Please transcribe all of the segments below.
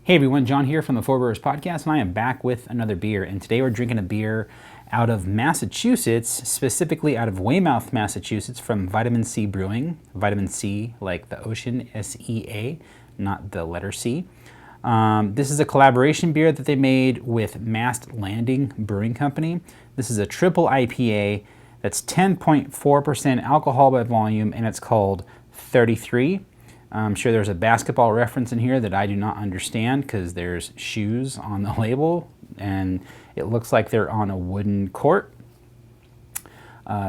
Hey everyone, John here from the Brewers podcast, and I am back with another beer. And today we're drinking a beer out of Massachusetts, specifically out of Weymouth, Massachusetts, from Vitamin C Brewing. Vitamin C, like the ocean, S-E-A, not the letter C. This is a collaboration beer that they made with Mast Brewing Company. This is a triple IPA that's 10.4% alcohol by volume, and it's called 33. I'm sure there's a basketball reference in here that I do not understand because there's shoes on the label and it looks like they're on a wooden court.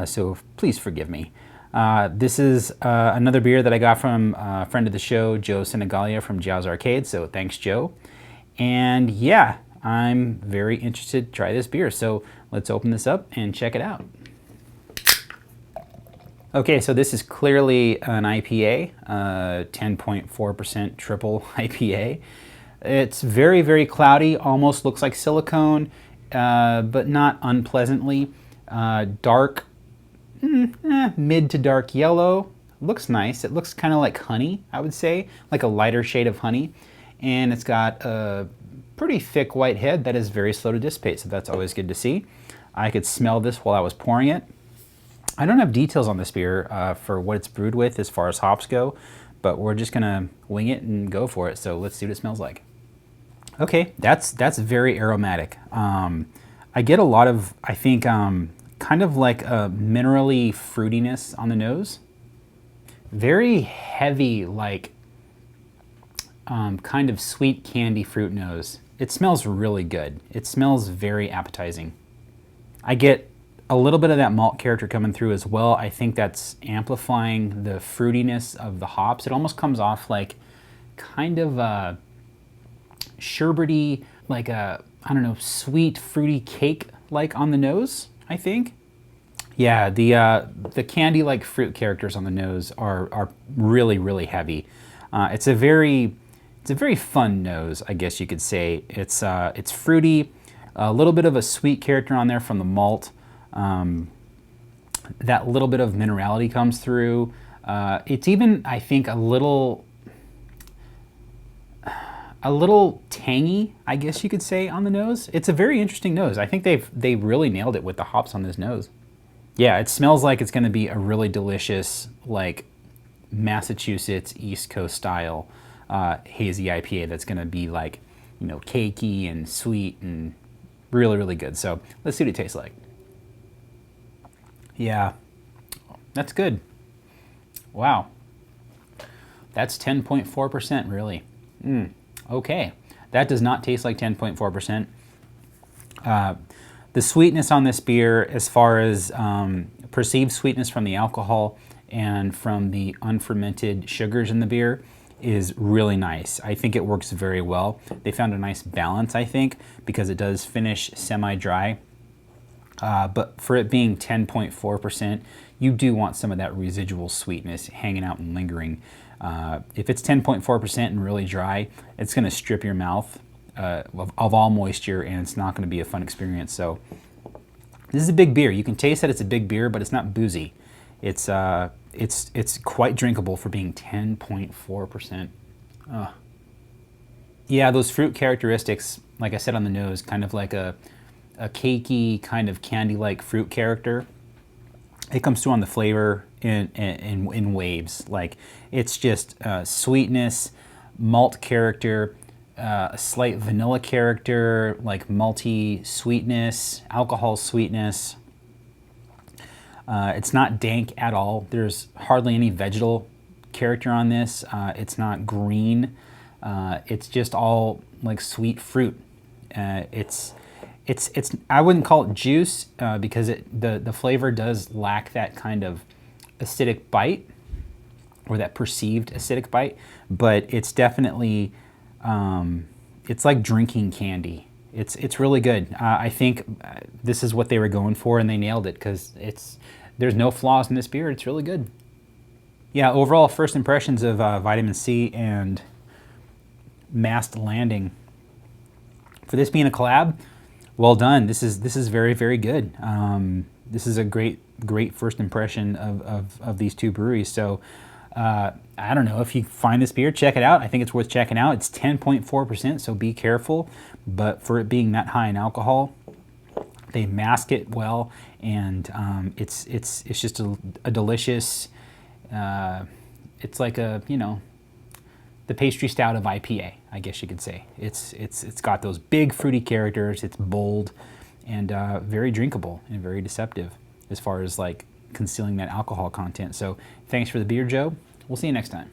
So please forgive me. This is another beer that I got from a friend of the show, Joe Senegalia from Jow's Arcade. So thanks, Joe. And yeah, I'm very interested to try this beer. So let's open this up and check it out. Okay, so this is clearly an IPA, 10.4% triple IPA. It's very, very cloudy, almost looks like silicone, but not unpleasantly. Dark, mid to dark yellow. Looks nice. It looks kind of like honey, I would say, like a lighter shade of honey. And it's got a pretty thick white head that is very slow to dissipate, so that's always good to see. I could smell this while I was pouring it. I don't have details on this beer for what it's brewed with as far as hops go, but we're just gonna wing it and go for it. So let's see what it smells like. Okay, that's very aromatic. I get a lot of, I think, kind of like a minerally fruitiness on the nose. Very heavy, like kind of sweet candy fruit nose. It smells really good. It smells very appetizing. I get a little bit of that malt character coming through as well. I think that's amplifying the fruitiness of the hops. It almost comes off like kind of a sherbety, like a, I don't know, sweet fruity cake like on the nose, I think. Yeah, the candy-like fruit characters on the nose are really, really heavy. It's a very fun nose, I guess you could say. It's fruity, a little bit of a sweet character on there from the malt. That little bit of minerality comes through. It's even, I think, a little tangy, I guess you could say, on the nose. It's a very interesting nose. I think they really nailed it with the hops on this nose. Yeah, it smells like it's going to be a really delicious, like Massachusetts East Coast style hazy IPA that's going to be like, you know, cakey and sweet and really, really good. So let's see what it tastes like. Yeah, that's good. Wow. That's 10.4% really. Okay. That does not taste like 10.4%. The sweetness on this beer, as far as perceived sweetness from the alcohol and from the unfermented sugars in the beer, is really nice. I think it works very well. They found a nice balance, I think, because it does finish semi-dry. But for it being 10.4%, you do want some of that residual sweetness hanging out and lingering. If it's 10.4% and really dry, it's going to strip your mouth of all moisture, and it's not going to be a fun experience. So this is a big beer. You can taste that it's a big beer, but it's not boozy. It's quite drinkable for being 10.4%. Yeah, those fruit characteristics, like I said on the nose, kind of like a cakey, kind of candy-like fruit character. It comes through on the flavor in waves. Like, it's just sweetness, malt character, a slight vanilla character, like malty sweetness, alcohol sweetness. It's not dank at all. There's hardly any vegetal character on this. It's not green. It's just all like sweet fruit. It's I wouldn't call it juice because the flavor does lack that kind of acidic bite or that perceived acidic bite, but it's definitely it's like drinking candy. It's really good. I think this is what they were going for, and they nailed it because there's no flaws in this beer. It's really good. Yeah, overall first impressions of Vitamin C and Mast Landing. For this being a collab, well done. This is very, very good. This is a great first impression of these two breweries. So I don't know if you find this beer, check it out. I think it's worth checking out. It's 10.4%, so be careful. But for it being that high in alcohol, they mask it well, and it's just a delicious. It's like a, you know, the pastry stout of IPA, I guess you could say. It's got those big fruity characters. It's bold and very drinkable and very deceptive as far as like concealing that alcohol content. So thanks for the beer, Joe. We'll see you next time.